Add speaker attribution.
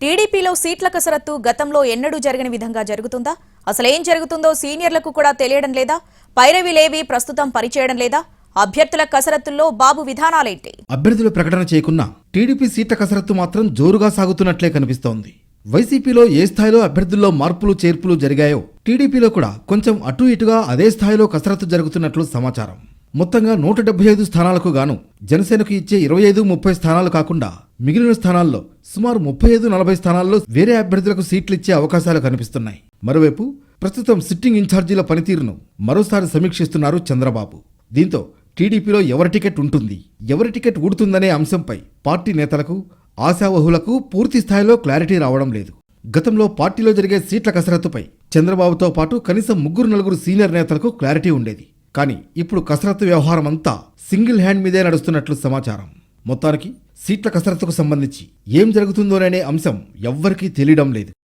Speaker 1: టీడీపీలో సీట్ల కసరత్తు గతంలో ఎన్నడూ జరగని విధంగా జరుగుతుందా? అసలేం జరుగుతుందో సీనియర్లకు కూడా తెలియడం లేదా? పైరవిలేవి ప్రస్తుతం పనిచేయడం లేదా? అభ్యర్థుల కసరత్తుల్లో బాబు విధానాలేంటి?
Speaker 2: అభ్యర్థులు ప్రకటన చేయకున్నా టీడీపీ సీట్ల కసరత్తు మాత్రం జోరుగా సాగుతున్నట్లే కనిపిస్తోంది. వైసీపీలో ఏ స్థాయిలో అభ్యర్థుల్లో మార్పులు చేర్పులు జరిగాయో టీడీపీలో కూడా కొంచెం అటు ఇటుగా అదే స్థాయిలో కసరత్తు జరుగుతున్నట్లు సమాచారం. మొత్తంగా 175 స్థానాలకు గాను జనసేనకు ఇచ్చే 25-30 స్థానాలు కాకుండా మిగిలిన స్థానాల్లో సుమారు 35-40 స్థానాల్లో వేరే అభ్యర్థులకు సీట్లిచ్చే అవకాశాలు కనిపిస్తున్నాయి. మరోవైపు ప్రస్తుతం సిట్టింగ్ ఇన్ఛార్జీల పనితీరును మరోసారి సమీక్షిస్తున్నారు చంద్రబాబు. దీంతో టీడీపీలో ఎవరి టికెట్ ఉంటుంది, ఎవరి టికెట్ ఊడుతుందనే అంశంపై పార్టీ నేతలకు, ఆశావహులకు పూర్తి స్థాయిలో క్లారిటీ రావడం లేదు. గతంలో పార్టీలో జరిగే సీట్ల కసరత్తుపై చంద్రబాబుతో పాటు కనీసం 3-4 సీనియర్ నేతలకు క్లారిటీ ఉండేది. కానీ ఇప్పుడు కసరత్తు వ్యవహారం అంతా సింగిల్ హ్యాండ్ మీదే నడుస్తున్నట్లు సమాచారం. మొత్తానికి సీట్ల కసరత్తుకు సంబంధించి ఏం జరుగుతుందోననే అంశం ఎవ్వరికీ తెలియడం లేదు.